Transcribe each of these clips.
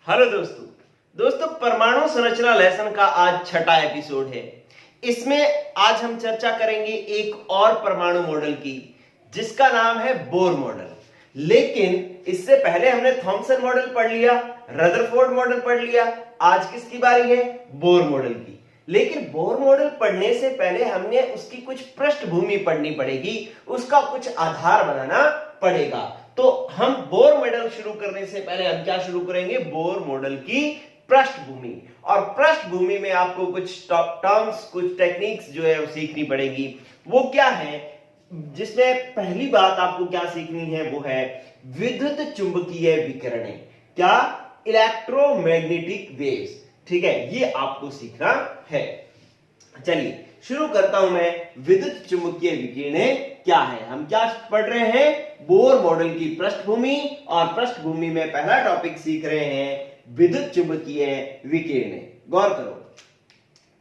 Hello दोस्तों परमाणु संरचना लेसन का आज छठा एपिसोड है। इसमें आज हम चर्चा करेंगे एक और परमाणु मॉडल की जिसका नाम है बोर मॉडल। लेकिन इससे पहले हमने थॉमसन मॉडल पढ़ लिया, रदरफोर्ड मॉडल पढ़ लिया। आज किसकी बारी है? बोर मॉडल की। लेकिन बोर मॉडल पढ़ने से पहले हमने उसकी कुछ पृष्ठभूमि पढ़नी पड़ेगी, उसका कुछ आधार बनाना पड़ेगा। तो हम बोर मॉडल शुरू करने से पहले हम क्या शुरू करेंगे? बोर मॉडल की पृष्ठभूमि। और पृष्ठभूमि में आपको कुछ टर्म्स, कुछ टेक्निक्स जो है वो सीखनी पड़ेगी। वो क्या है? जिसमें पहली बात आपको क्या सीखनी है वो है विद्युत चुंबकीय विकिरणें। क्या? Electromagnetic waves. ठीक है, ये आपको सीखना है। चलिए शुरू करता हूं मैं। विद्युत चुंबकीय विकिरणें क्या है? हम क्या पढ़ रहे हैं? बोर मॉडल की पृष्ठभूमि। और पृष्ठभूमि में पहला टॉपिक सीख रहे हैं विद्युत चुंबकीय विकिरणें। गौर करो,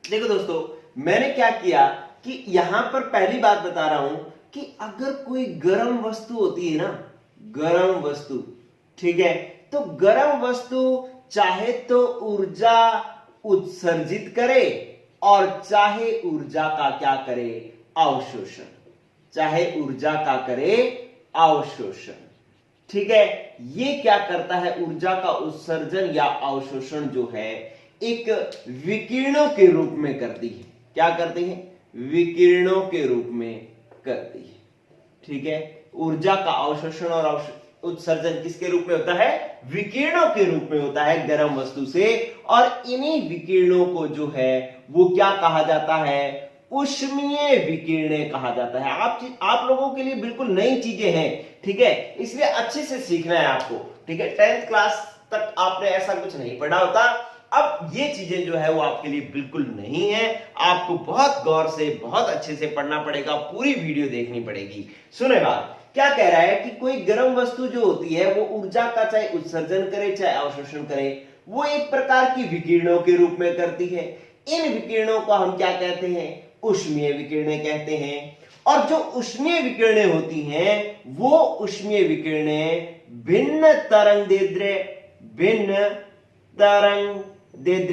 देखो दोस्तों, मैंने क्या किया कि यहां पर पहली बात बता रहा हूं कि अगर कोई गर्म वस्तु होती है ना, गर्म वस्तु, ठीक है, तो गर्म वस्तु चाहे तो ऊर्जा उत्सर्जित करे और चाहे ऊर्जा का क्या करे? अवशोषण। चाहे ऊर्जा का करे अवशोषण। ठीक है, ये क्या करता है? ऊर्जा का उत्सर्जन या अवशोषण जो है एक विकिरणों के रूप में करती है। क्या करती है? विकिरणों के रूप में करती है। ठीक है, ऊर्जा का अवशोषण और उत्सर्जन किसके रूप में होता है? विकिरणों के रूप में होता है गर्म वस्तु से। और इन्हीं विकिरणों को जो है वो क्या कहा जाता है? ऊष्मीय विकिरणें कहा जाता है। आप लोगों के लिए बिल्कुल नई चीजें हैं, ठीक है, इसलिए अच्छे से सीखना है आपको। ठीक है, 10th क्लास तक आपने ऐसा कुछ नहीं पढ़ा होता। अब ये चीजें जो है वो आपके लिए बिल्कुल नहीं है। आपको बहुत गौर से, बहुत अच्छे से पढ़ना पड़ेगा, पूरी वीडियो देखनी पड़ेगी। सुने बात, क्या कह रहा है कि कोई गर्म वस्तु जो होती है वो ऊर्जा का चाहे उत्सर्जन करे चाहे अवशोषण करे, वो एक प्रकार की विकिरणों के रूप में करती है। इन विकिरणों को हम क्या कहते हैं? ऊष्मीय विकिरणें कहते हैं। और जो ऊष्मीय विकिरणें होती हैं वो ऊष्मीय विकिरणें भिन्न तरंगदैर्ध्य,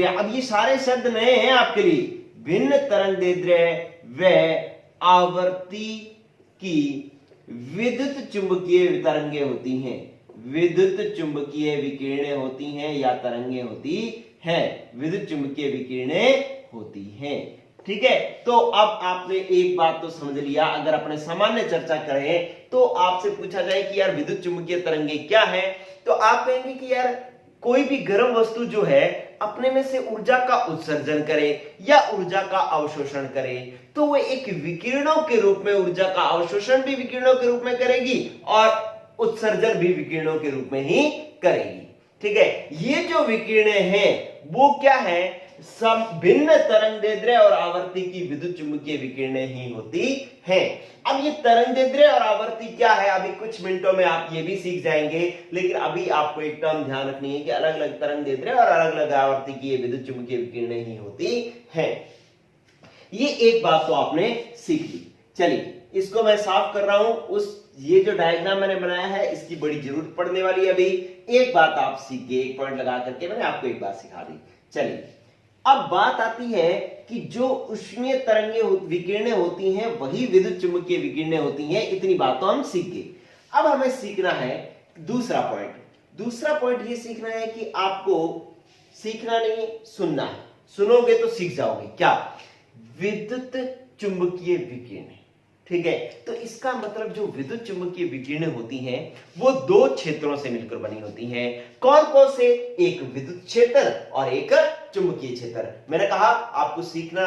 अब ये सारे शब्द नए हैं आपके लिए। भिन्न तरंगदैर्ध्य व आवृत्ति की विद्युत चुंबकीय तरंगे होती हैं। विद्युत चुंबकीय विकिरणें होती हैं या तरंगे होती हैं। विद्युत चुंबकीय विकिरणें होती हैं। ठीक है, तो अब आपने एक बात तो समझ लिया। अगर अपने सामान्य चर्चा करें तो आपसे पूछा जाए कि यार विद्युत चुंबकीय तरंगे क्या है, तो आप कहेंगे कि यार कोई भी गर्म वस्तु जो है अपने में से ऊर्जा का उत्सर्जन करे या ऊर्जा का अवशोषण करे, तो वो एक विकिरणों के रूप में ऊर्जा का अवशोषण भी विकिरणों के रूप में करेगी और उत्सर्जन भी विकिरणों के रूप में ही करेगी। ठीक है, ये जो विकिरणें हैं वो क्या है? सब भिन्न तरंगदैर्ध्य और आवर्ती की विद्युत चुंबकीय विकिरणें ही होती हैं। अब ये तरंगदैर्ध्य और आवर्ती क्या है? अभी कुछ मिनटों में आप ये भी सीख जाएंगे। लेकिन अभी आपको एक टर्म ध्यान रखनी है कि अलग अलग तरंगदैर्ध्य और अलग अलग आवर्ती की ये विद्युत चुंबकीय विकिरणें ही होती हैं। ये एक बात तो आपने सीख ली। चलिए इसको मैं साफ कर रहा हूं। ये जो डायग्राम मैंने बनाया है इसकी बड़ी जरूरत पड़ने वाली है। अभी एक बात आप सीख गए, एक पॉइंट लगा करके मैंने आपको एक बात सिखा दी। चलिए अब बात आती है कि जो ऊष्मीय तरंगे विकिरणें होती हैं वही विद्युत चुंबकीय विकिरणें होती हैं। इतनी बात तो हम सीख गए। अब हमें सीखना है दूसरा पॉइंट। दूसरा पॉइंट ये सीखना है कि आपको सीखना नहीं, सुनना है। सुनोगे तो सीख जाओगे। क्या? विद्युत चुंबकीय विकिरणें। ठीक है, तो इसका मतलब जो विद्युत चुंबकीय विकिरणें होती हैं वो दो क्षेत्रों से मिलकर बनी होती हैं। कौन कौन से? एक विद्युत क्षेत्र और एक चुंबकीय क्षेत्र। मैंने कहा आपको सीखना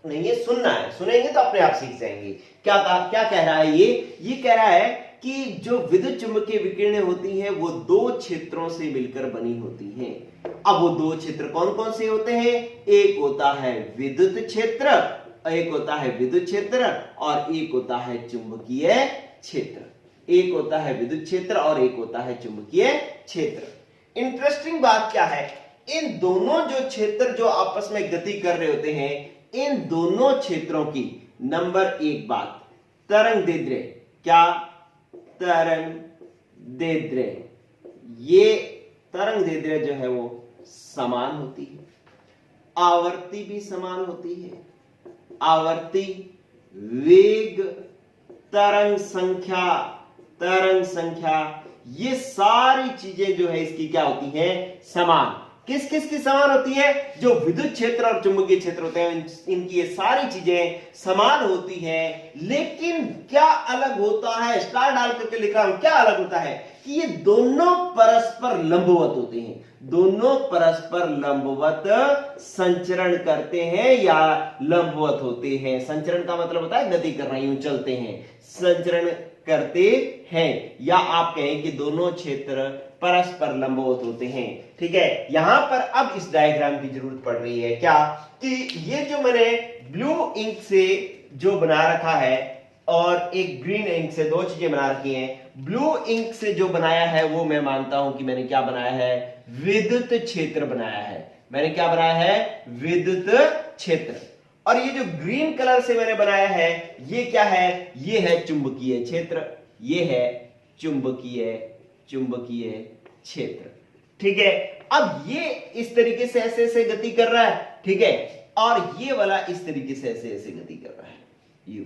नहीं है, सुनना है। सुनेंगे तो अपने आप सीख जाएंगे। क्या कह रहा है ये कह रहा है कि जो विद्युत चुंबकीय विकिरणें होती हैं वो दो क्षेत्रों से मिलकर बनी होती हैं। अब वो दो क्षेत्र कौन कौन से होते हैं? एक होता है विद्युत क्षेत्र, एक होता है विद्युत क्षेत्र और एक होता है चुंबकीय क्षेत्र। एक होता है विद्युत क्षेत्र और एक होता है चुंबकीय क्षेत्र। इंटरेस्टिंग बात क्या है? इन दोनों जो क्षेत्र जो आपस में गति कर रहे होते हैं, इन दोनों क्षेत्रों की नंबर एक बात, तरंगदैर्ध्य। क्या? तरंगदैर्ध्य। ये तरंगदैर्ध्य जो है वो समान होती है, आवर्ती भी समान होती है। आवर्ती, वेग, तरंग संख्या ये सारी चीजें जो है इसकी क्या होती हैं, समान। किस किस की समान होती है? जो विद्युत क्षेत्र और चुंबकीय क्षेत्र होते हैं इनकी ये सारी चीजें समान होती हैं। लेकिन क्या अलग होता है, स्टार डाल करके लिख रहा हूं, क्या अलग होता है कि ये दोनों परस्पर लंबवत होते हैं। दोनों परस्पर लंबवत संचरण करते हैं या लंबवत होते हैं। संचरण का मतलब होता है गति करना, यूं चलते हैं, संचरण करते हैं, या आप कहें कि दोनों क्षेत्र परस्पर लंबवत होते हैं। ठीक है, यहां पर अब इस डायग्राम की जरूरत पड़ रही है क्या, कि ये जो मैंने ब्लू इंक से जो बना रखा है और एक ग्रीन इंक से, दो चीजें बना रखी हैं। ब्लू इंक से जो बनाया है वो मैं मानता हूं कि मैंने क्या बनाया है, विद्युत क्षेत्र बनाया है। मैंने क्या बनाया है, विद्युत क्षेत्र। और ये जो ग्रीन कलर से मैंने बनाया है ये क्या है, ये है चुंबकीय क्षेत्र, ये है चुंबकीय क्षेत्र। ठीक है, अब ये इस तरीके से ऐसे ऐसे गति कर रहा है, ठीक है, और ये वाला इस तरीके से ऐसे ऐसे गति कर रहा है, यू।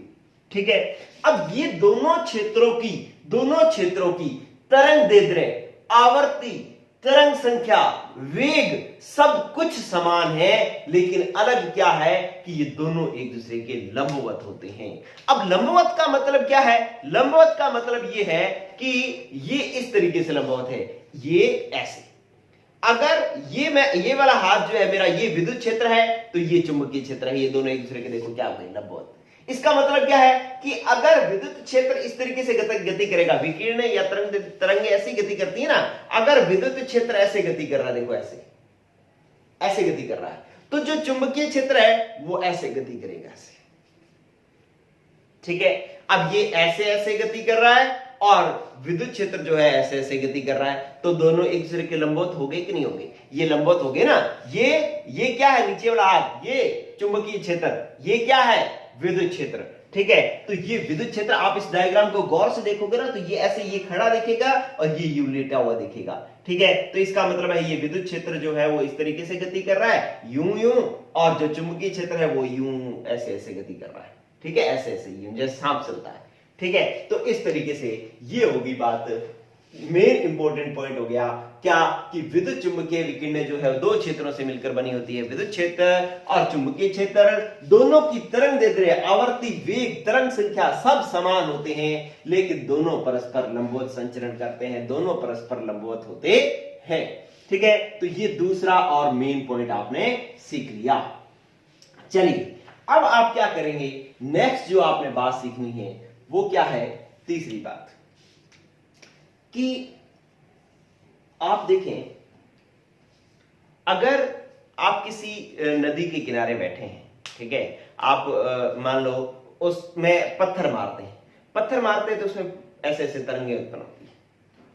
ठीक है, अब ये दोनों क्षेत्रों की तरंग दैर्ध्य, आवर्ती, तरंग संख्या, वेग सब कुछ समान है, लेकिन अलग क्या है कि ये दोनों एक दूसरे के लंबवत होते हैं। अब लंबवत का मतलब क्या है? लंबवत का मतलब ये है कि ये इस तरीके से लंबवत है, ये ऐसे। अगर ये वाला हाथ जो है मेरा, ये विद्युत क्षेत्र है तो ये चुंबकीय क्षेत्र है, ये दोनों एक दूसरे के देखो क्या हो गए, लंबवत। इसका मतलब क्या है कि अगर विद्युत क्षेत्र इस तरीके से गति करेगा, विकिरण या तरंगे ऐसी गति करती है ना, अगर विद्युत क्षेत्र ऐसे गति कर रहा है, देखो ऐसे गति कर रहा है, तो जो चुंबकीय क्षेत्र है वो ऐसे गति करेगा, ऐसे। ठीक है, अब ये ऐसे ऐसे गति कर रहा है और विद्युत क्षेत्र जो है ऐसे ऐसे गति कर रहा है, तो दोनों एक दूसरे के लंबवत हो गए कि नहीं हो गए? ये लंबवत हो गए ना। ये क्या है, नीचे वाला हाथ, ये चुंबकीय क्षेत्र, ये क्या है, विद्युत क्षेत्र। ठीक है, तो ये विद्युत क्षेत्र, आप इस डायग्राम को गौर से देखोगे ना तो ये ऐसे, ये खड़ा दिखेगा और ये यूं लेटा हुआ दिखेगा। ठीक है, तो इसका मतलब है ये विद्युत क्षेत्र जो है वो इस तरीके से गति कर रहा है, यूं, और जो चुंबकीय क्षेत्र है वो यूं ऐसे ऐसे गति कर रहा है। ठीक है, ऐसे ऐसे यूं, जैसे सांप चलता है। ठीक है, तो इस तरीके से ये होगी बात। मेन इंपॉर्टेंट पॉइंट हो गया क्या, कि विद्युत चुंबकीय विकिरण जो है दो क्षेत्रों से मिलकर बनी होती है। विद्युत क्षेत्र और चुंबकीय क्षेत्र दोनों की तरंग दैर्ध्य, आवर्ती, वेग, तरंग संख्या सब समान होते हैं, लेकिन दोनों परस्पर लंबवत संचरण करते हैं, दोनों परस्पर लंबवत होते हैं। ठीक है, तो ये दूसरा और मेन पॉइंट आपने सीख लिया। चलिए, अब आप क्या करेंगे, नेक्स्ट जो आपने बात सीखनी है वो क्या है, तीसरी बात, कि आप देखें, अगर आप किसी नदी के किनारे बैठे हैं, ठीक है, आप मान लो उसमें पत्थर मारते हैं तो उसमें ऐसे ऐसे तरंगे उत्पन्न होती हैं,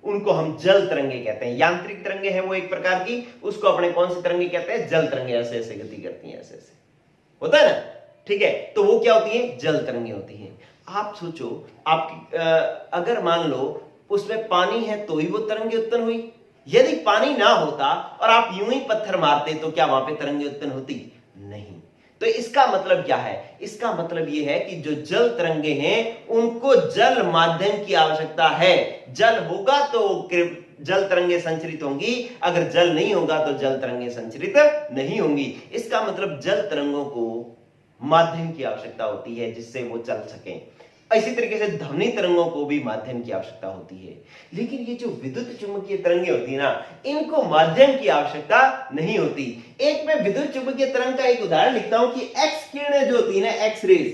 उनको हम जल तरंगे कहते हैं। यांत्रिक तरंगे हैं वो एक प्रकार की, उसको अपने कौन सी तरंगे कहते हैं, जल तरंगे, ऐसे ऐसे गति करती हैं, ऐसे ऐसे होता है ना। ठीक है, तो वो क्या होती है, जल तरंगे होती हैं। आप सोचो, आप अगर मान लो उसमें पानी है तो ही वो तरंगे उत्पन्न हुई, यदि पानी ना होता और आप यूं ही पत्थर मारते तो क्या वहां पे तरंगे उत्पन्न होती? नहीं। तो इसका मतलब क्या है, इसका मतलब यह है कि जो जल तरंगे हैं उनको जल माध्यम की आवश्यकता है। जल होगा तो जल तरंगे संचरित होंगी, अगर जल नहीं होगा तो जल तरंगे संचरित नहीं होंगी। इसका मतलब जल तरंगों को माध्यम की आवश्यकता होती है जिससे वो चल सकें। इसी तरीके से ध्वनि तरंगों को भी माध्यम की आवश्यकता होती है। लेकिन ये जो विद्युत चुंबकीय तरंगे होती है ना, इनको माध्यम की आवश्यकता नहीं होती। एक मैं विद्युत चुंबकीय तरंग का एक उदाहरण लिखता हूं कि एक्स किरणें जो होती है ना, एक्स रेज,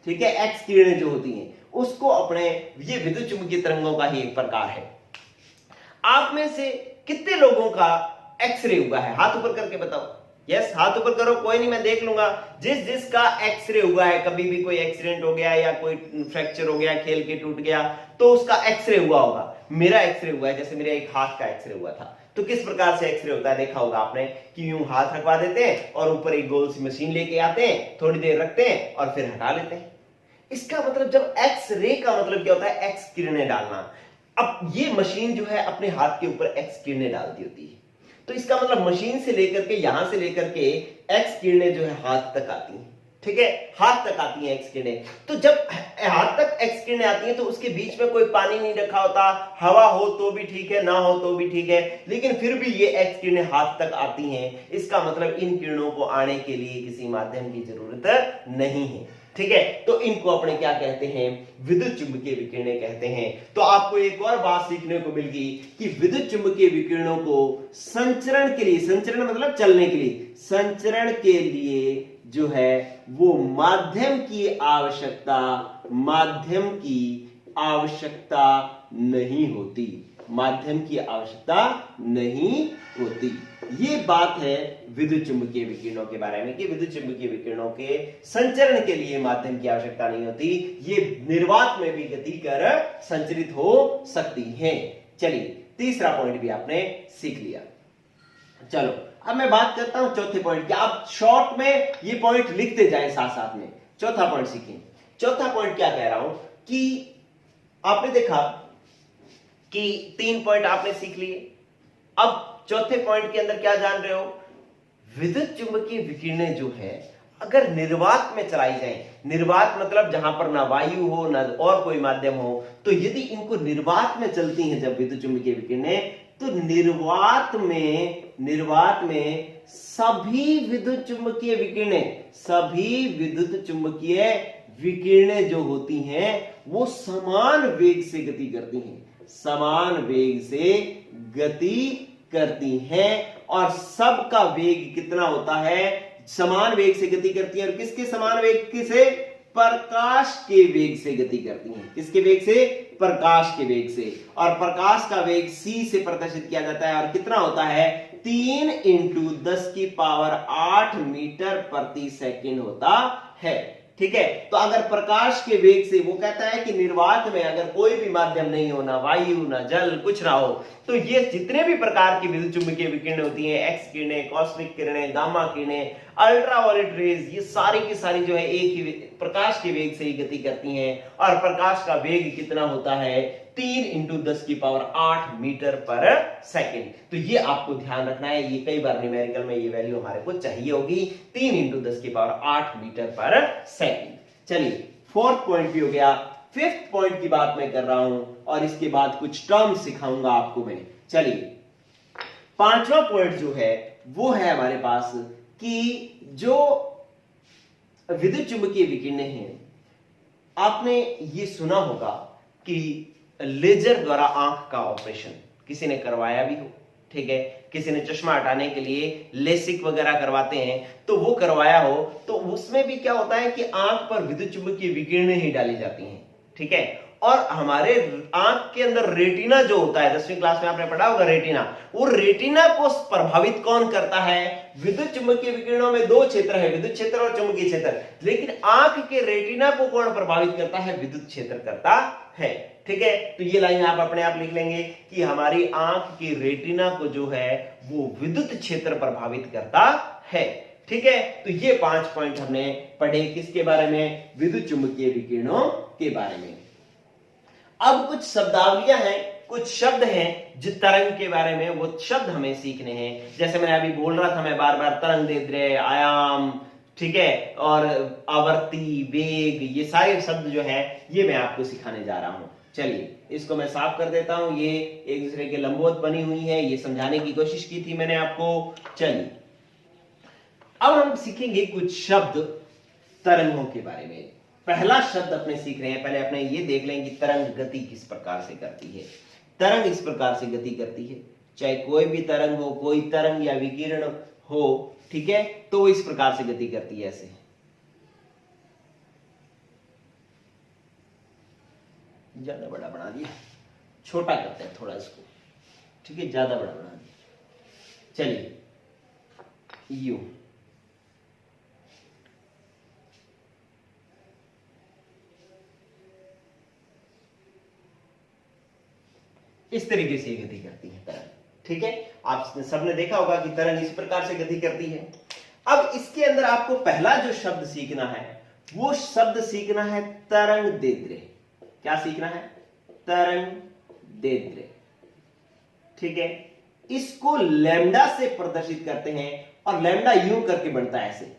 ठीक है, एक्स किरणें जो होती हैं उसको अपने, ये विद्युत चुंबकीय तरंगों का ही एक प्रकार है। आप में से कितने लोगों का एक्सरे हुआ है, हाथ ऊपर करके बताओ। यस, हाथ ऊपर करो, कोई नहीं, मैं देख लूंगा। जिसका एक्सरे हुआ है, कभी भी कोई एक्सीडेंट हो गया या कोई फ्रैक्चर हो गया, खेल के टूट गया, तो उसका एक्सरे हुआ होगा। मेरा एक्सरे हुआ है, जैसे मेरा एक हाथ का एक्सरे हुआ था। तो किस प्रकार से एक्सरे होता है देखा होगा आपने, कि यूं हाथ रखवा देते हैं और ऊपर एक गोल सी मशीन लेके आते हैं, थोड़ी देर रखते हैं और फिर हटा लेते हैं। इसका मतलब, जब एक्सरे का मतलब क्या होता है, एक्स किरणें डालना। अब ये मशीन जो है अपने हाथ के ऊपर एक्स किरणें डालती होती है। तो इसका मतलब मशीन से लेकर के यहां से लेकर के एक्स किरणें जो है हाथ तक आती हैं, ठीक है, हाथ तक आती हैं एक्स किरणें। तो जब हाथ तक एक्स किरणें आती हैं तो उसके बीच में कोई पानी नहीं रखा होता, हवा हो तो भी ठीक है, ना हो तो भी ठीक है, लेकिन फिर भी ये एक्स किरणें हाथ तक आती हैं। इसका मतलब इन किरणों को आने के लिए किसी माध्यम की जरूरत नहीं है, ठीक है। तो इनको अपने क्या कहते हैं, विद्युत चुंबकीय विकिरणें कहते हैं। तो आपको एक और बात सीखने को मिल गई कि विद्युत चुंबकीय विकिरणों को संचरण के लिए, संचरण मतलब चलने के लिए, संचरण के लिए जो है वो माध्यम की आवश्यकता नहीं होती, माध्यम की आवश्यकता नहीं होती। ये बात है विद्युत चुंबकीय विकिरणों के बारे में कि विद्युत चुंबकीय विकिरणों के संचरण के लिए माध्यम की आवश्यकता नहीं होती, ये निर्वात में भी गति कर संचरित हो सकती हैं। चलिए तीसरा पॉइंट भी आपने सीख लिया। चलो अब मैं बात करता हूं चौथे पॉइंट की। आप शॉर्ट में ये पॉइंट लिखते जाएं साथ साथ में। चौथा पॉइंट सीखें। चौथा पॉइंट क्या कह रहा हूं कि आपने देखा कि 3 पॉइंट आपने सीख लिए। अब चौथे पॉइंट के अंदर क्या जान रहे हो, विद्युत चुंबकीय विकिरणें जो है अगर निर्वात में चलाई जाए, निर्वात मतलब जहां पर ना वायु हो ना और कोई माध्यम हो, तो यदि इनको निर्वात में चलती हैं जब विद्युत चुंबकीय विकिरणें, तो निर्वात में सभी विद्युत चुंबकीय विकिरणें जो होती हैं वो समान वेग से गति करती हैं, समान वेग से गति करती हैं। और सबका वेग कितना होता है, समान वेग से गति करती है। और किसके समान वेग से, प्रकाश के वेग से गति करती हैं। किसके वेग से, प्रकाश के वेग से। और प्रकाश का वेग c से प्रदर्शित किया जाता है, और कितना होता है, 3 × 10⁸ मीटर प्रति सेकंड होता है, ठीक है। तो अगर प्रकाश के वेग से, वो कहता है कि निर्वात में अगर कोई भी माध्यम नहीं हो, ना वायु ना जल कुछ ना हो, तो ये जितने भी प्रकार की विद्युत चुंबकीय विकिरणें होती हैं, एक्स किरणें, कॉस्मिक किरणें, गामा किरणें, अल्ट्रावायलेट रेज, ये सारी की सारी जो है एक ही प्रकाश के वेग से ही गति करती हैं। और प्रकाश का वेग कितना होता है, 3 × 10⁸ मीटर पर सेकंड। तो ये आपको ध्यान रखना है, ये कई बार न्यूमेरिकल में ये वैल्यू हमारे को चाहिए होगी, 3 × 10⁸ मीटर पर सेकंड। चलिए फोर्थ पॉइंट भी हो गया। फिफ्थ पॉइंट की बात मैं कर रहा हूं और इसके बाद कुछ टर्म सिखाऊंगा आपको मैं। चलिए पांचवा पॉइंट जो है वो है हमारे पास कि जो विद्युत चुंबकीय विकिरणें हैं, आपने ये सुना होगा कि लेजर द्वारा आंख का ऑपरेशन किसी ने करवाया भी हो, ठीक है, किसी ने चश्मा हटाने के लिए लेसिक वगैरह करवाते हैं, तो वो करवाया हो, तो उसमें भी क्या होता है कि आंख पर विद्युत चुंबकीय विकिरणें ही डाली जाती हैं, ठीक है। और हमारे आंख के अंदर रेटिना जो होता है, 10वीं क्लास में आपने पढ़ा होगा रेटिना, वो रेटिना को प्रभावित कौन करता है, विद्युत चुंबकीय विकिरणों में 2 क्षेत्र है, विद्युत क्षेत्र और चुंबकीय क्षेत्र, लेकिन आंख के रेटिना को कौन प्रभावित करता है, विद्युत क्षेत्र करता है, ठीक है। तो ये लाइन आप अपने आप लिख लेंगे कि हमारी आंख की रेटिना को जो है वो विद्युत क्षेत्र प्रभावित करता है, ठीक है। तो ये 5 पॉइंट हमने पढ़े किसके बारे में, विद्युत चुंबकीय विकिरणों के बारे में। अब कुछ शब्दावलियां हैं, कुछ शब्द हैं जो तरंग के बारे में, वो शब्द हमें सीखने हैं। जैसे मैंने अभी बोल रहा था मैं बार बार, तरंग दैर्ध्य, आयाम, ठीक है, और आवर्ती, वेग, ये सारे शब्द जो है ये मैं आपको सिखाने जा रहा हूं। चलिए इसको मैं साफ कर देता हूं, ये एक दूसरे के लंबवत बनी हुई है, ये समझाने की कोशिश की थी मैंने आपको। चलिए अब हम सीखेंगे कुछ शब्द तरंगों के बारे में। पहला शब्द अपने सीख रहे हैं, पहले अपने ये देख लें कि तरंग गति किस प्रकार से करती है। तरंग इस प्रकार से गति करती है, चाहे कोई भी तरंग हो, कोई तरंग या विकिरण हो, ठीक है, तो वो इस प्रकार से गति करती है, ऐसे। ज्यादा बड़ा बना दिया, छोटा करते हैं थोड़ा इसको, ठीक है, ज्यादा बड़ा बना दिया। चलिए यू, इस तरीके से गति करती है तरंग, ठीक है। आप सबने देखा होगा कि तरंग इस प्रकार से गति करती है। अब इसके अंदर आपको पहला जो शब्द सीखना है, वो शब्द सीखना है तरंग दैर्ध्य। क्या सीखना है, तरंग दैर्ध्य, ठीक है। इसको लैम्डा से प्रदर्शित करते हैं और लैम्डा यूं करके बनता है ऐसे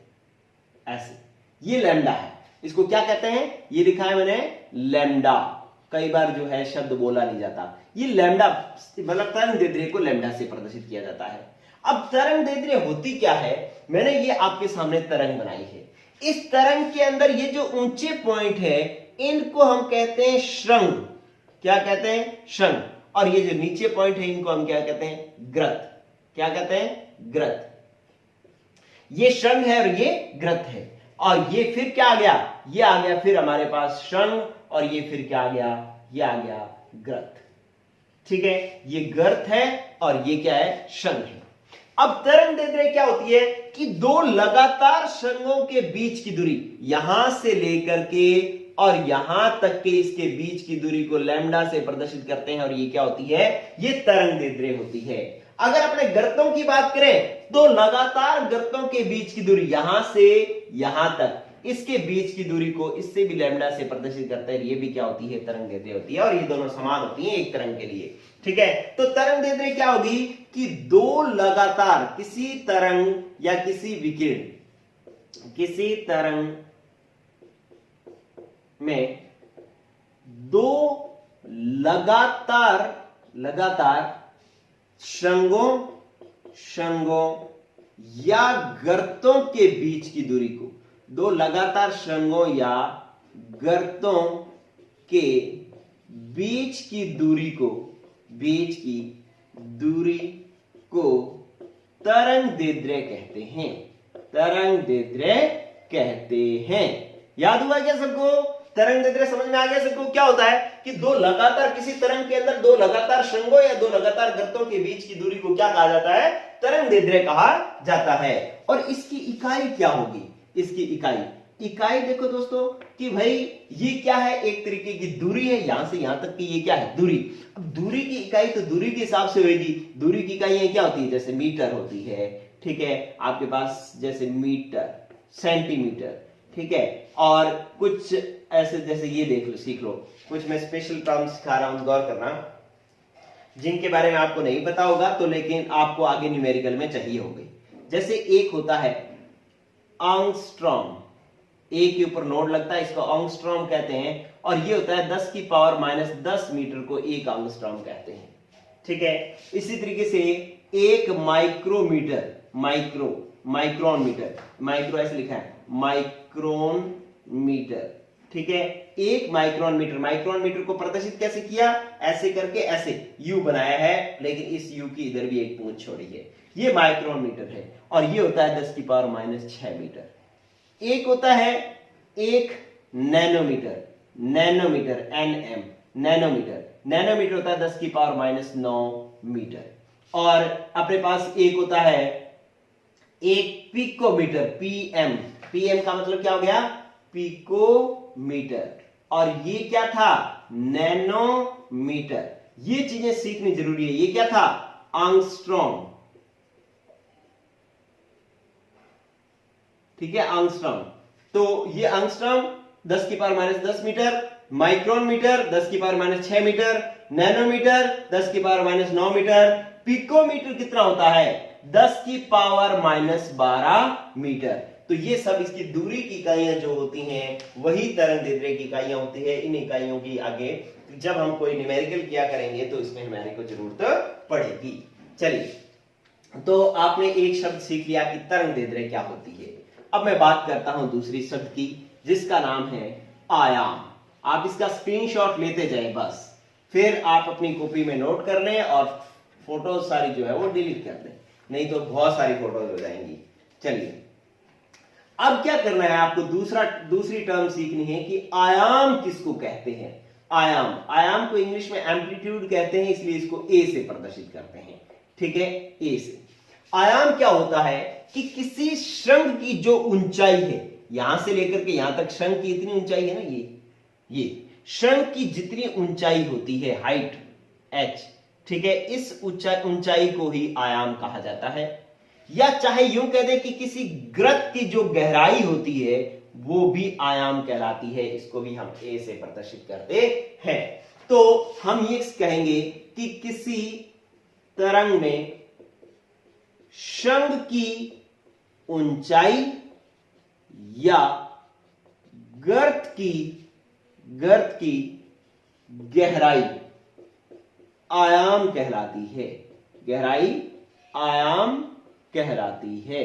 ऐसे, ये लैम्डा है। इसको क्या कहते हैं, ये लिखा है मैंने लैम्डा। कई बार जो है शब्द बोला नहीं जाता, ये लैम्डा मतलब तरंग दैर्ध्य को लैम्डा से प्रदर्शित किया जाता है। अब तरंग दैर्ध्य होती क्या है, मैंने ये आपके सामने तरंग बनाई है। इस तरंग के अंदर ये जो ऊंचे पॉइंट है इनको हम कहते हैं श्रृंग। क्या कहते हैं, श्रृंग। और ये जो नीचे पॉइंट है इनको हम क्या कहते हैं, ग्रथ। क्या कहते हैं, ग्रथ। ये श्रृंग है और ये ग्रथ है। और ये फिर क्या आ गया, ये आ गया फिर हमारे पास श्रृंग, और ये फिर क्या आ गया, ये आ गया ग्रथ। ठीक है, ये गर्त है और ये क्या है, श्रृंग है। अब तरंग दैर्ध्य क्या होती है कि दो लगातार श्रृंगों के बीच की दूरी, यहां से लेकर के और यहां तक के इसके बीच की दूरी को लैम्डा से प्रदर्शित करते हैं, और ये क्या होती है, ये तरंग दैर्ध्य होती है। अगर अपने गर्तों की बात करें, दो लगातार गर्तों के बीच की दूरी यहां से यहां तक, इसके बीच की दूरी को इससे भी लैम्डा से प्रदर्शित करते हैं, ये भी क्या होती है, तरंग दैर्ध्य होती है। और ये दोनों समान होती हैं एक तरंग के लिए। ठीक है, तो तरंग दैर्ध्य क्या होगी कि दो लगातार किसी तरंग या किसी विकिरण, किसी तरंग में दो लगातार श्रृंगों या गर्तों के बीच की दूरी को, दो लगातार श्रृंगों या गर्तों के बीच की दूरी को तरंग दैर्ध्य कहते हैं। तरंग दैर्ध्य कहते हैं। याद हुआ क्या सबको, तरंग दैर्ध्य समझ में आ गया सबको। क्या होता है कि दो लगातार किसी तरंग के अंदर दो लगातार श्रृंगों या दो लगातार गर्तों के बीच की दूरी को क्या कहा जाता है, तरंग दैर्ध्य कहा जाता है। और इसकी इकाई क्या होगी, इसकी इकाई देखो दोस्तों कि भाई ये क्या है, एक तरीके की दूरी है, यहां से यहां तक की ये क्या है, दूरी। अब दूरी की इकाई तो दूरी के हिसाब से होगी। दूरी की इकाइयां क्या होती है, जैसे मीटर होती है, ठीक है, आपके पास जैसे मीटर, सेंटीमीटर, ठीक है, और कुछ ऐसे जैसे ये देख लो, सीख लो, कुछ मैं स्पेशल टर्म्स सिखा रहा हूं, गौर करना, जिनके बारे में आपको नहीं पता होगा तो लेकिन आपको आगे न्यूमेरिकल में चाहिए होंगे। जैसे एक होता है एंगस्ट्रॉम, एक के ऊपर नोड लगता है, इसको एंगस्ट्रॉम कहते हैं। और ये होता है 10 की पावर -10 मीटर को एक एंगस्ट्रॉम कहते हैं। ठीक है, इसी तरीके से एक माइक्रोमीटर, माइक्रोन ऐसे लिखा है, माइक्रोन मीटर। ठीक है, एक माइक्रोन मीटर को प्रदर्शित कैसे किया, ऐसे करके, ऐसे यू बनाया है, लेकिन इस यू की इधर भी एक पूंछ छोड़ी है, ये माइक्रोन मीटर है। और ये होता है 10 की पावर -6 मीटर। एक होता है एक नैनोमीटर, NM, नैनोमीटर होता है 10 की पावर -9 मीटर। और अपने पास एक होता है एक पिकोमीटर, PM का मतलब क्या हो गया, पिकोमीटर। और ये क्या था, नैनोमीटर। ये चीजें सीखनी जरूरी है। ये क्या था, एंगस्ट्रॉम, ठीक है, एंगस्ट्रॉम। तो ये एंगस्ट्रॉम 10 की पावर -10 मीटर, माइक्रोन मीटर 10 की पावर -6 मीटर, नैनोमीटर 10 की पावर -9 मीटर, पिकोमीटर कितना होता है, 10 की पावर -12 मीटर। तो ये सब इसकी दूरी की इकाइयां जो होती हैं वही तरंग दैर्ध्य की इकाइयां होती है। इन इकाइयों की आगे जब हम कोई न्यूमेरिकल किया करेंगे तो इसमें हमारे को जरूरत पड़ेगी। चलिए, तो आपने एक शब्द सीख लिया कि तरंग दैर्ध्य क्या होती है। अब मैं बात करता हूं दूसरी शब्द की, जिसका नाम है आयाम। आप इसका स्क्रीनशॉट लेते जाएं बस, फिर आप अपनी कॉपी में नोट कर लें और फोटो सारी जो है वो डिलीट कर दें, नहीं तो बहुत सारी फोटोज हो जाएंगी। चलिए, अब क्या करना है आपको, दूसरी टर्म सीखनी है कि आयाम किसको कहते हैं। आयाम को इंग्लिश में एम्पलीट्यूड कहते हैं, इसलिए इसको ए से प्रदर्शित करते हैं। ठीक है, ए से। आयाम क्या होता है कि किसी श्रृंग की जो ऊंचाई है, यहां से लेकर के यहां तक श्रृंग की इतनी ऊंचाई है ना, ये श्रृंग की जितनी ऊंचाई होती है, हाइट h, ठीक है, इस ऊंचाई को ही आयाम कहा जाता है। या चाहे यूं कह दें कि किसी ग्रत की जो गहराई होती है वो भी आयाम कहलाती है, इसको भी हम ए से प्रदर्शित करते हैं। तो हम ये कहेंगे कि किसी तरंग में शंख की ऊंचाई या गर्त की गहराई आयाम कहलाती है। गहराई आयाम कहलाती है।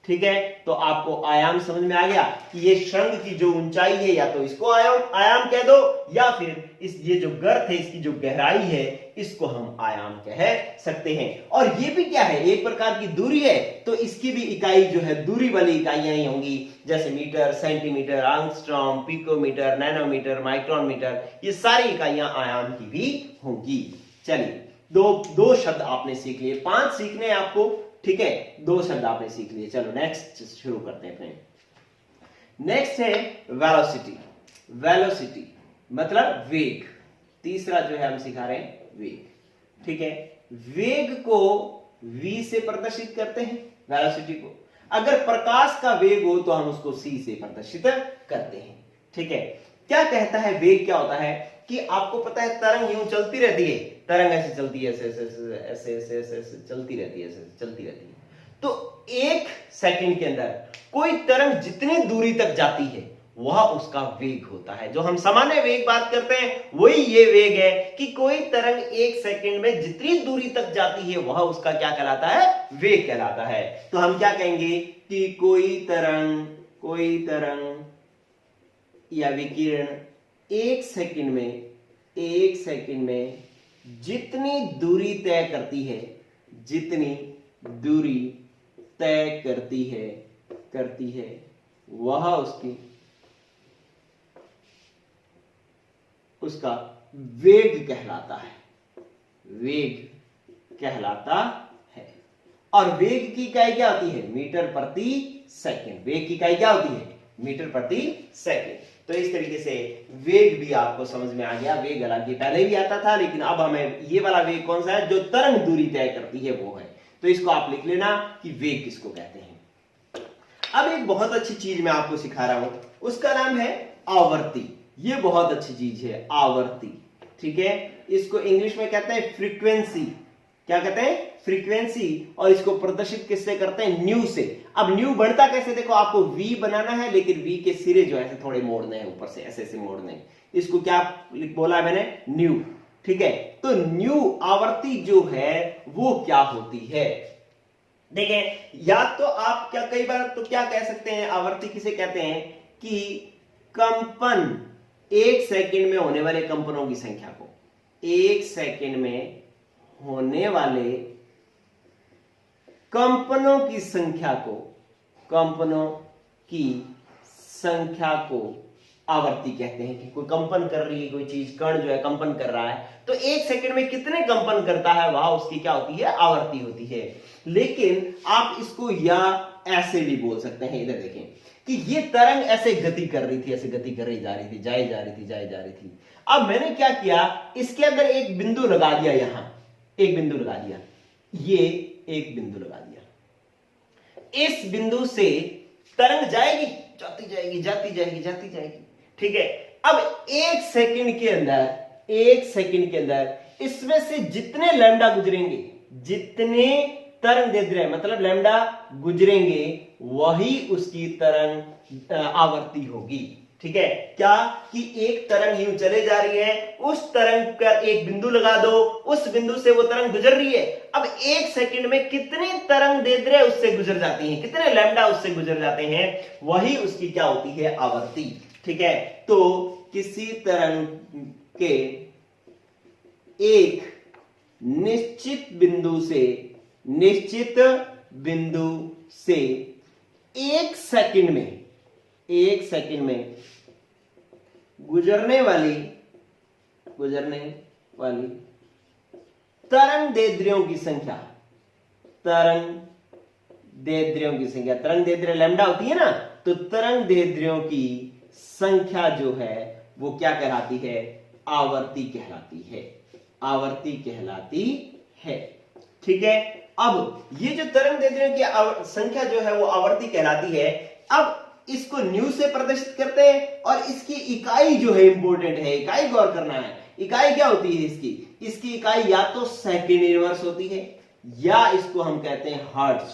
ठीक है, तो आपको आयाम समझ में आ गया कि ये शंख की जो ऊंचाई है या तो इसको आयाम कह दो, या फिर ये जो गर्त है इसकी जो गहराई है इसको हम आयाम कह सकते हैं। और ये भी क्या है, एक प्रकार की दूरी है, तो इसकी भी इकाई जो है दूरी वाली इकाइयां ही होंगी, जैसे metre, centimetre, angstrom, picometre, nanometre, micrometre, ये सारी इकाइयां आयाम की भी होंगी। चलिए, दो शब्द आपने सीख लिए, 5 सीखने हैं आपको। ठीक है, 2 शब्द आपने सीख लिए। चलो नेक्स्ट शुरू करते हैं अपने। नेक्स्ट है वेलोसिटी। वेलोसिटी मतलब वेग। तीसरा जो है हम सिखा रहे हैं वेग। ठीक है, वेग को v से प्रदर्शित करते हैं, वेलोसिटी को। अगर प्रकाश का वेग हो तो हम उसको c से प्रदर्शित करते हैं। ठीक है, क्या कहता है वेग, क्या होता है कि आपको पता है तरंग यूं चलती रहती है, तरंग ऐसे चलती है, ऐसे ऐसे ऐसे ऐसे ऐसे ऐसे चलती रहती है, ऐसे चलती रहती है। तो 1 सेकंड के अंदर कोई तरंग जितनी दूरी तक जाती है वह उसका वेग होता है। जो हम सामान्य वेग बात करते हैं वही ये वेग है कि कोई तरंग 1 सेकंड में जितनी दूरी तक जाती है वह उसका क्या कहलाता है, वेग कहलाता है। तो हम क्या कहेंगे कि कोई तरंग या विकिरण 1 सेकंड में जितनी दूरी तय करती है, जितनी दूरी तय करती है वह उसका वेग कहलाता है, वेग कहलाता है। और वेग की इकाई क्या होती है, मीटर प्रति सेकंड। वेग की इकाई क्या होती है, मीटर प्रति सेकंड। तो इस तरीके से वेग भी आपको समझ में आ गया। वेग हालांकि पहले भी आता था, लेकिन अब हमें ये वाला वेग कौन सा है, जो तरंग दूरी तय करती है वो है। तो इसको आप लिख लेना कि वेग किसको कहते हैं। अब एक बहुत अच्छी चीज मैं आपको सिखा रहा हूं, उसका नाम है आवर्ती। ये बहुत अच्छी चीज है, आवर्ती। ठीक है, इसको इंग्लिश में कहते हैं फ्रीक्वेंसी। क्या कहते हैं, फ्रीक्वेंसी। और इसको प्रदर्शित किससे करते हैं, न्यू से। अब न्यू बढ़ता कैसे, देखो आपको v बनाना है, लेकिन v के सिरे जो है थोड़े मोड़ने हैं, ऊपर से ऐसे ऐसे मोड़ने हैं। इसको क्या बोला है मैंने, न्यू। ठीक है, तो न्यू आवर्ती जो है वो क्या होती है, देखें। या तो आप क्या कई बार तो क्या कह सकते हैं, आवर्ती किसे कहते हैं कि कंपन, 1 सेकंड में होने वाले कंपनों की संख्या को, 1 सेकंड में होने वाले कंपनों की संख्या को आवर्ती कहते हैं। कि कोई कंपन कर रही है, कोई चीज, कण जो है कंपन कर रहा है, तो 1 सेकंड में कितने कंपन करता है वह उसकी क्या होती है, आवर्ती होती है। लेकिन आप इसको या ऐसे भी बोल सकते हैं, इधर देखें कि ये तरंग ऐसे गति कर रही थी, ऐसे गति कर रही जा रही थी, जाए जा रही थी। अब मैंने क्या किया, इसके अंदर एक बिंदु लगा दिया, यहां एक बिंदु लगा दिया, ये एक बिंदु लगा दिया। इस बिंदु से तरंग जाएगी, जाती जाएगी। ठीक है, अब 1 सेकंड के अंदर इसमें से जितने लैम्डा गुजरेंगे, जितने तरंग दैर्ध्य मतलब लैम्डा गुजरेंगे, वही उसकी तरंग आवर्ती होगी। ठीक है, क्या कि एक तरंग यूं चले जा रही है, उस तरंग पर एक बिंदु लगा दो, उस बिंदु से वो तरंग गुजर रही है। अब 1 सेकंड में कितने तरंग दैर्ध्य उससे गुजर जाती हैं, कितने लैम्डा उससे गुजर जाते हैं, वही उसकी क्या होती है, आवर्ती। ठीक है, तो किसी तरंग के एक निश्चित बिंदु से 1 सेकंड में गुजरने वाली तरंग दैर्ध्यों की संख्या, तरंग दैर्ध्य लैम्डा होती है ना, तो तरंग दैर्ध्यों की संख्या जो है वो क्या कहलाती है, आवर्ती कहलाती है। ठीक है, अब ये जो तरंग दैर्ध्यों की संख्या जो है वो आवर्ती कहलाती है। अब इसको न्यू से प्रदर्शित करते हैं, और इसकी इकाई जो है इंपॉर्टेंट है, इकाई गौर करना है। इकाई क्या होती है इसकी इकाई या तो सेकंड इनवर्स होती है, या इसको हम कहते हैं हर्ट्ज।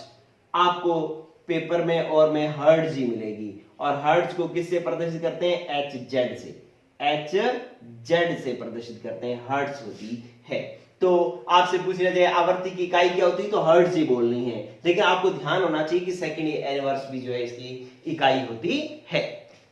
आपको पेपर में और में हर्ट्ज ही मिलेगी, और हर्ट्ज को किससे प्रदर्शित करते हैं? HZ से, HZ से प्रदर्शित करते हैं, हर्ट्ज होती है। तो आपसे पूछना चाहिए आवर्ती की इकाई क्या होती है, तो हर्ट्ज ही बोलनी है, लेकिन आपको ध्यान होना चाहिए कि सेकेंड इनवर्स भी जो है इसकी इकाई होती है।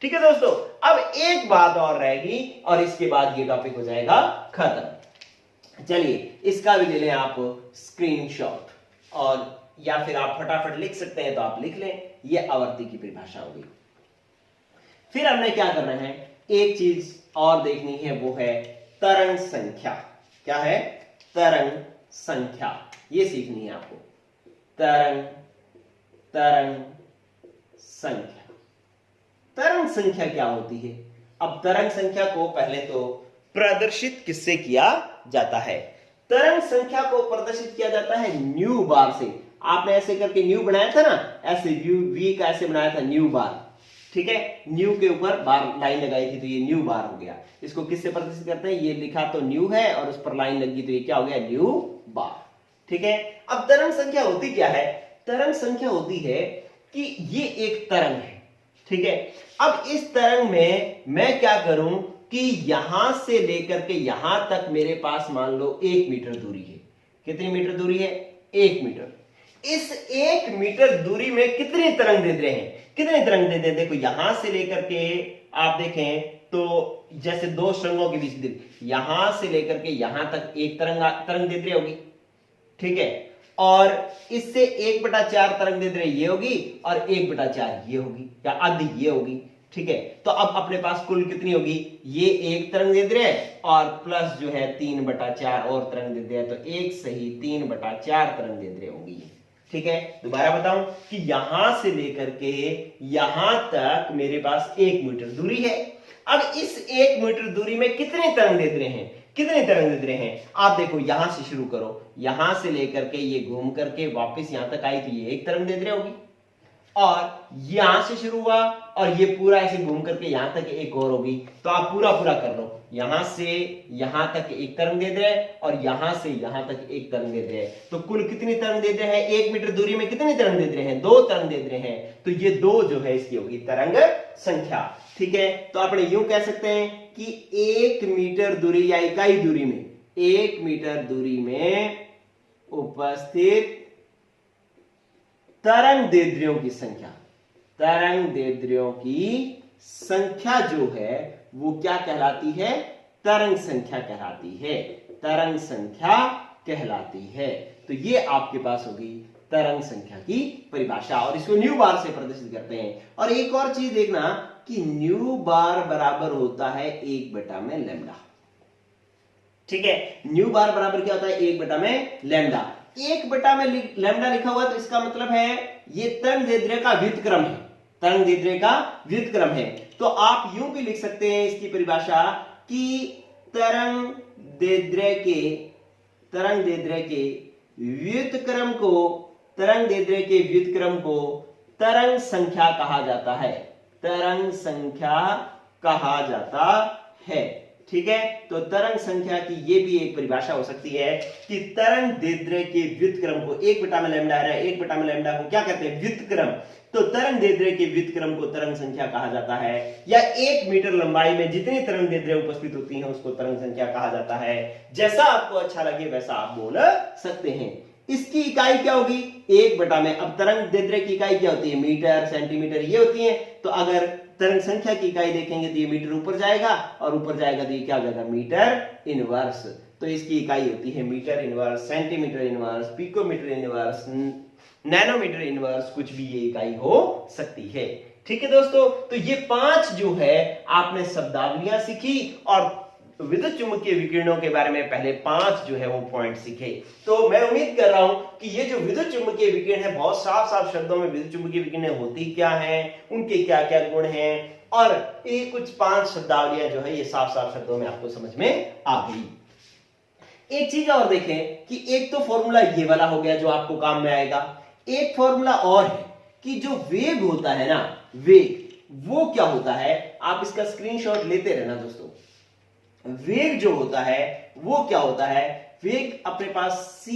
ठीक है दोस्तों, अब एक बात और रहेगी और इसके बाद ये टॉपिक हो जाएगा खत्म। चलिए इसका भी ले लें आप स्क्रीनशॉट, और या फिर आप फटाफट लिख सकते हैं तो आप लिख लें, ये आवर्ती की परिभाषा होगी। फिर हमने क्या करना है, एक चीज और देखनी है, वो है तरंग संख्या। क्या है? तरंग संख्या, ये सीखनी है आपको। तरंग संख्या, तरंग संख्या क्या होती है? अब तरंग संख्या को पहले तो प्रदर्शित किससे किया जाता है? तरंग संख्या को प्रदर्शित किया जाता है न्यू बार से। आपने ऐसे करके न्यू बनाया था ना, ऐसे वी का ऐसे बनाया था न्यू बार। ठीक है, न्यू के ऊपर बार लाइन लगाई थी तो ये न्यू बार हो गया। इसको किससे प्रदर्शित करते हैं? ये लिखा तो न्यू है और उस पर लाइन लगी तो ये क्या हो गया? न्यू बार। ठीक है, अब तरंग संख्या होती क्या है? तरंग संख्या होती है कि ये एक तरंग है। ठीक है, अब इस तरंग में मैं क्या करूं कि यहां से लेकर के यहां तक मेरे पास मान लो 1 मीटर दूरी है। कितनी मीटर दूरी है? 1 मीटर। इस 1 मीटर दूरी में कितनी तरंग दे रहे हैं? कितने तरंग दे? देखो यहां से लेकर के आप देखें तो जैसे दो श्रृंगों के बीच दूरी, यहां से लेकर के यहां तक एक तरंग दे रही होगी। ठीक है, और इससे 1/4 तरंग दे रही ये होगी और 1/4 ये होगी, या आधी ये होगी। ठीक है, तो अब अपने पास कुल कितनी होगी? ये 1 तरंग दे रहे हैं और प्लस जो है 3/4 और तरंग दे रहे हैं, तो एक सही 3/4 तरंग दे रहे होगी। ठीक है, दोबारा बताऊं कि यहां से लेकर के यहां तक मेरे पास 1 मीटर दूरी है। अब इस 1 मीटर दूरी में कितने तरंग दे रहे हैं? कितने तरंग दे रहे हैं? आप देखो यहां से शुरू करो, यहां से लेकर के ये घूम करके वापस यहां तक आई तो ये 1 तरंग दे रही होगी, और यहां से शुरू हुआ और ये पूरा ऐसे घूम करके यहां तक एक और होगी। तो आप पूरा कर लो, यहां से यहां तक 1 तरंग दे रहे हैं और यहां से यहां तक 1 तरंग दे रहे हैं, तो कुल कितनी तरंग दे रहे हैं? 1 मीटर दूरी में कितनी तरंग दे रहे हैं? 2 तरंग दे रहे हैं, तो ये 2 जो है इसकी होगी तरंग संख्या। ठीक है, तो આપણે यूं कह सकते हैं कि 1 मीटर दूरी या इकाई दूरी में, 1 मीटर दूरी में उपस्थित तरंग दैर्ध्यों की संख्या, तरंग दैर्ध्यों की संख्या जो है वो क्या कहलाती है? तरंग संख्या कहलाती है, तरंग संख्या कहलाती है। तो ये आपके पास होगी तरंग संख्या की परिभाषा, और इसको न्यू बार से प्रदर्शित करते हैं। और एक और चीज देखना कि न्यू बार बराबर होता है 1/λ। ठीक है, न्यू बार बराबर क्या होता है? 1/λ। 1/λ लिखा हुआ तो इसका मतलब है ये तरंग दैर्ध्य का व्युत्क्रम है, तरंग दैर्ध्य का व्युत्क्रम है। तो आप यूं भी लिख सकते हैं इसकी परिभाषा कि तरंग दैर्ध्य के व्युत्क्रम को, तरंग दैर्ध्य के व्युत्क्रम को तरंग संख्या कहा जाता है, तरंग संख्या कहा जाता है। ठीक है, तो तरंग संख्या की ये भी एक परिभाषा हो सकती है कि तरंग दैर्ध्य के व्युत्क्रम को, 1/λ आ रहा है, 1/λ को क्या कहते हैं? व्युत्क्रम। तो तरंग दैर्ध्य के व्युत्क्रम को तरंग संख्या कहा जाता है, या 1 मीटर लंबाई में जितनी तरंग दैर्ध्य उपस्थित होती है उसको तरंग संख्या कहा जाता है। जैसा आपको अच्छा लगे वैसा आप बोल सकते हैं। इसकी इकाई क्या होगी? 1 में। अब तरंग दैर्ध्य की इकाई क्या होती है? मीटर, सेंटीमीटर ये होती है। तो अगर तरंग संख्या की इकाई देखेंगे तो ये मीटर ऊपर जाएगा, और ऊपर जाएगा तो ये क्या हो जाएगा? Metre inverse. तो इसकी इकाई होती है metre inverse, centimetre inverse, picometre inverse, nanometre inverse, कुछ भी ये इकाई हो सकती है। ठीक है दोस्तों, तो ये 5 जो है आपने शब्दावलियां सीखी, और विद्युत चुंबकीय विकिरणों के बारे में पहले 5 जो है वो पॉइंट सीखे। तो मैं उम्मीद कर रहा हूं कि ये जो विद्युत चुंबकीय विकिरण है, बहुत साफ शब्दों में विद्युत चुंबकीय विकिरण होती क्या है, उनके क्या क्या गुण हैं, और ये कुछ 5 शब्दावलियां जो है ये साफ शब्दों में आपको समझ में आ गई। एक चीज और देखें कि एक तो फॉर्मूला ये वाला हो गया जो आपको काम में आएगा, एक फॉर्मूला और है कि जो वेग होता है ना, वेग वो क्या होता है? आप इसका स्क्रीनशॉट लेते रहना दोस्तों। वेग जो होता है वो क्या होता है? वेग अपने पास c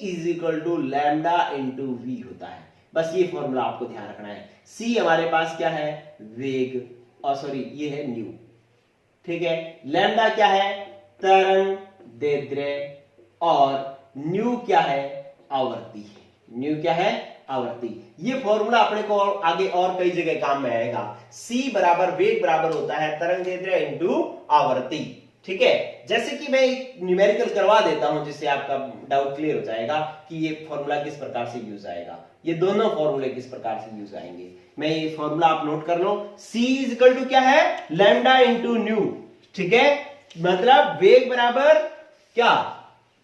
is equal to lambda into v होता है। बस ये फॉर्मूला आपको ध्यान रखना है। c हमारे पास क्या है, वेग, और सॉरी ये है न्यू, ठीक है। लैम्डा क्या है, तरंग दैर्ध्य, और न्यू क्या है, आवृत्ति। न्यू क्या है, आवृत्ति। ये फॉर्मूला अपने को आगे और कई जगह काम में आएगा। c बराबर वेग बराबर होता है तरंग दैर्ध्य इंटू आवृत्ति, ठीक है। जैसे कि मैं एक न्यूमेरिकल करवा देता हूं जिससे आपका डाउट क्लियर हो जाएगा कि ये फॉर्मूला किस प्रकार से यूज आएगा, ये दोनों फॉर्मूले किस प्रकार से यूज आएंगे। मैं ये फॉर्मूला आप नोट कर लो। c इज इक्वल टू क्या है, लैम्डा इंटू न्यू, ठीक है। मतलब वेग बराबर क्या,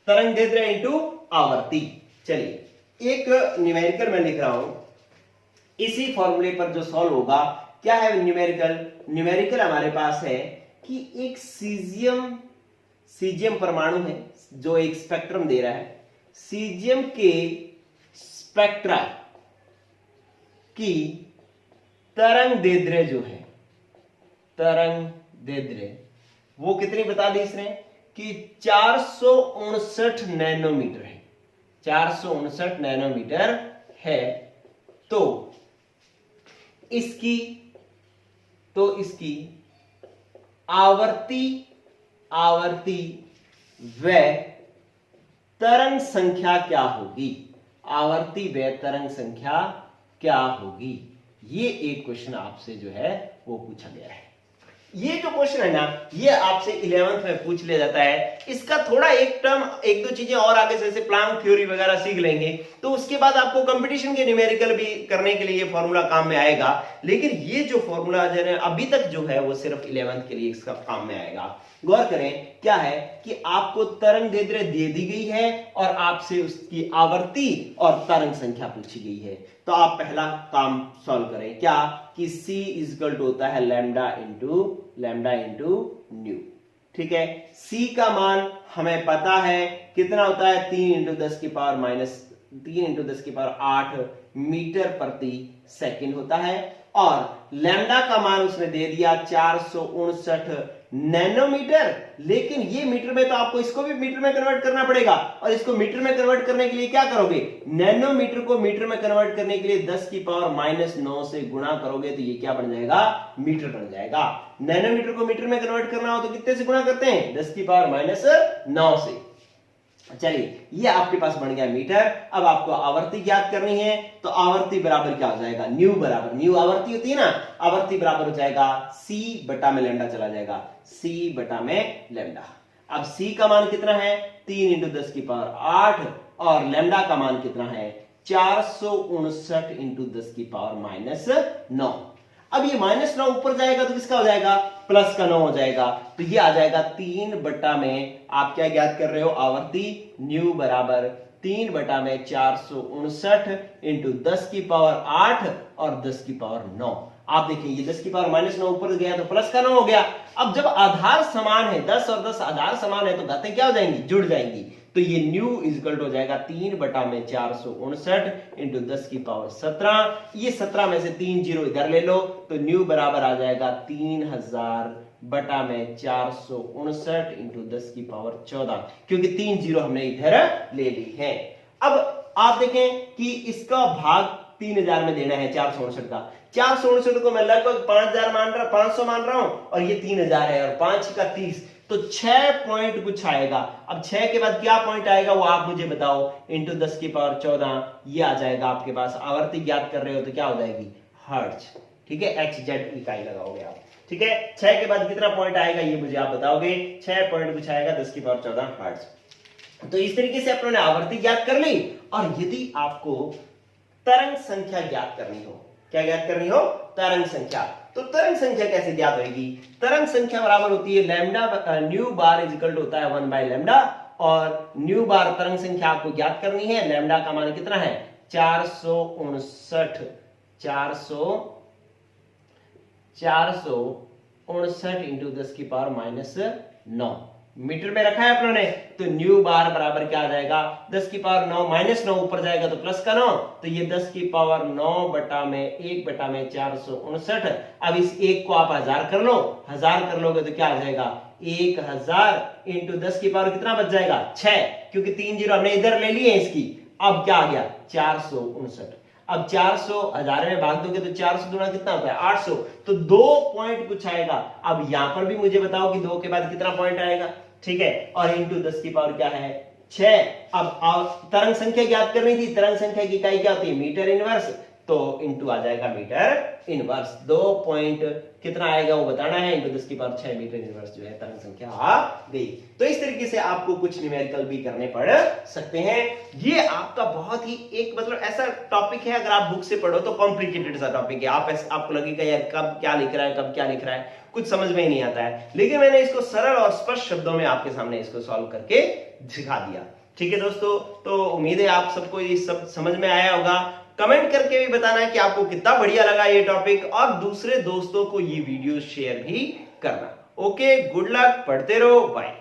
तरंग दैर्ध्य इंटू आवृत्ति। चलिए एक न्यूमेरिकल मैं लिख रहा हूं, इसी फॉर्मूले पर जो सॉल्व होगा, क्या है न्यूमेरिकल। न्यूमेरिकल हमारे पास है कि एक सीजियम परमाणु है जो एक स्पेक्ट्रम दे रहा है। सीजियम के स्पेक्ट्रा की तरंग दैर्ध्य जो है, तरंग दैर्ध्य वो कितनी बता दी इसने कि 459 नैनोमीटर है, 459 नैनोमीटर है। तो इसकी आवर्ती व तरंग संख्या क्या होगी, आवर्ती व तरंग संख्या क्या होगी, ये एक क्वेश्चन आपसे जो है वो पूछा गया है। ये जो क्वेश्चन है ना, ये आपसे 11th में पूछ लिया जाता है। इसका थोड़ा एक टर्म, एक दो चीजें और आगे जैसे प्लांक थ्योरी वगैरह सीख लेंगे तो उसके बाद आपको कंपटीशन के न्यूमेरिकल भी करने के लिए ये फॉर्मूला काम में आएगा। लेकिन ये जो फॉर्मूला जो है अभी तक जो है वो सिर्फ 11th के लिए इसका काम में आएगा। गौर करें, क्या है कि आपको तरंग दैर्ध्य दे दी गई है और आपसे उसकी आवर्ती और तरंग संख्या पूछी गई है। तो आप पहला काम सॉल्व करें, क्या कि c इज इक्वल टू होता है लैम्डा इंटू न्यू, ठीक है। c का मान हमें पता है कितना होता है, 3 इंटू 10 की पावर 8 मीटर प्रति सेकंड होता है। और लैम्डा का मान उसने दे दिया 459 नैनोमीटर। लेकिन ये मीटर में, तो आपको इसको भी मीटर में कन्वर्ट करना पड़ेगा, और इसको मीटर में कन्वर्ट करने के लिए क्या करोगे, नैनोमीटर को मीटर में कन्वर्ट करने के लिए 10 की पावर -9 से गुणा करोगे तो ये क्या बन जाएगा, मीटर बन जाएगा। नैनोमीटर को मीटर में कन्वर्ट करना हो तो कितने से गुणा करते हैं, 10 की पावर -9 से। चलिए ये आपके पास बन गया मीटर। अब आपको आवर्ती ज्ञात करनी है, तो आवर्ती बराबर क्या हो जाएगा, न्यू बराबर, न्यू आवर्ती होती है ना, आवर्ती बराबर हो जाएगा c बटा में लैम्डा चला जाएगा, c बटा में लैम्डा। अब c का मान कितना है, 3 इंटू 10 की पावर 8, और लैम्डा का मान कितना है, 459 इंटू 10 की पावर -9। अब ये -9 ऊपर जाएगा तो किसका हो जाएगा, प्लस का 9 हो जाएगा। तो ये आ जाएगा 3 बटा में, आप क्या ज्ञात कर रहे हो, आवर्ती, न्यू बराबर 3 बटा में 459 इंटू 10 की पावर 8 और 10 की पावर 9। आप देखिए ये 10 की पावर -9 ऊपर गया तो प्लस का 9 हो गया। अब जब आधार समान है, 10 और 10 आधार समान है, तो घातें क्या हो जाएंगी, जुड़ जाएंगी। तो ये न्यू इक्वल हो जाएगा 3 बटा में 459 इंटू 10 की पावर 17। ये 17 में से 3 जीरो इधर ले लो तो न्यू बराबर आ जाएगा 3000 बटा में 459 इंटू 10 की पावर 14, क्योंकि 3 जीरो हमने इधर ले ली है। अब आप देखें कि इसका भाग 3000 में देना है 459 का। 459 को मैं लगभग 5000 मान रहा, 500 मान रहा हूं, और ये 3000 है, और 5 का 30, तो 6 पॉइंट कुछ आएगा। अब 6 के बाद क्या पॉइंट आएगा वो आप मुझे बताओ, इंटू 10 की पावर 14, ये आ जाएगा आपके पास। आवर्ती ज्ञात कर रहे हो तो क्या हो जाएगी, हर्ट्ज, ठीक है, HZ इकाई लगाओगे आप, ठीक है। 6 के बाद कितना पॉइंट आएगा ये मुझे आप बताओगे, 6 पॉइंट कुछ आएगा 10 की पावर 14 हर्ट्ज। तो इस तरीके से अपने आवर्ती ज्ञात कर ली। और यदि आपको तरंग संख्या ज्ञात करनी हो, क्या ज्ञात करनी हो, तरंग संख्या, तो तरंग संख्या कैसे ज्ञात होगी, तरंग संख्या बराबर होती है lambda, nu bar is equal to होता है 1 बाय लैम्डा, और न्यू बार तरंग संख्या आपको ज्ञात करनी है। लैम्डा का मान कितना है, 459 इंटू 10 की पावर -9 मीटर में रखा है अपनों ने। तो न्यू बार बराबर क्या आ जाएगा, 10 की पावर 9, -9 ऊपर जाएगा तो प्लस का 9, तो ये 10 की पावर 9 बटा में 1 बटा में 459। अब इस 1 को आप 1000 कर लो, 1000 कर लोगे तो क्या आ जाएगा, 1000 इंटू 10 की पावर कितना बच जाएगा 6, क्योंकि 3 जीरो हमने इधर ले लिए इसकी। अब क्या आ गया 459। अब 400 1000 में भाग दोगे तो 400 गुना कितना होता है 800, तो 2 पॉइंट कुछ आएगा। अब यहां पर भी मुझे बताओ कि 2 के बाद कितना पॉइंट आएगा, ठीक है। और इंटू 10 की पावर क्या है 6। अब तरंग संख्या ज्ञात करनी थी, तरंग संख्या की इकाई क्या होती है मीटर इनवर्स, तो इंटू आ जाएगा मीटर इनवर्स। 2 पॉइंट कितना आएगा वो बताना है, इंटू 10 की पावर 6 मीटर इनवर्स जो है तरंग संख्या आ गई। तो इस तरीके से आपको कुछ न्यूमेरिकल भी करने पड़ सकते हैं। ये आपका बहुत ही एक मतलब ऐसा टॉपिक है, अगर आप बुक से पढ़ो तो कॉम्प्लिकेटेड सा टॉपिक है। आपको लगेगा यार कब क्या लिख रहा है, कब क्या लिख रहा है, कुछ समझ में ही नहीं आता है। लेकिन मैंने इसको सरल और स्पष्ट शब्दों में आपके सामने इसको सॉल्व करके दिखा दिया। ठीक है दोस्तों, तो उम्मीद है आप सबको ये सब समझ में आया होगा। कमेंट करके भी बताना है कि आपको कितना बढ़िया लगा ये टॉपिक, और दूसरे दोस्तों को ये वीडियो शेयर भी करना। ओके, गुड लक, पढ़ते रहो, बाय।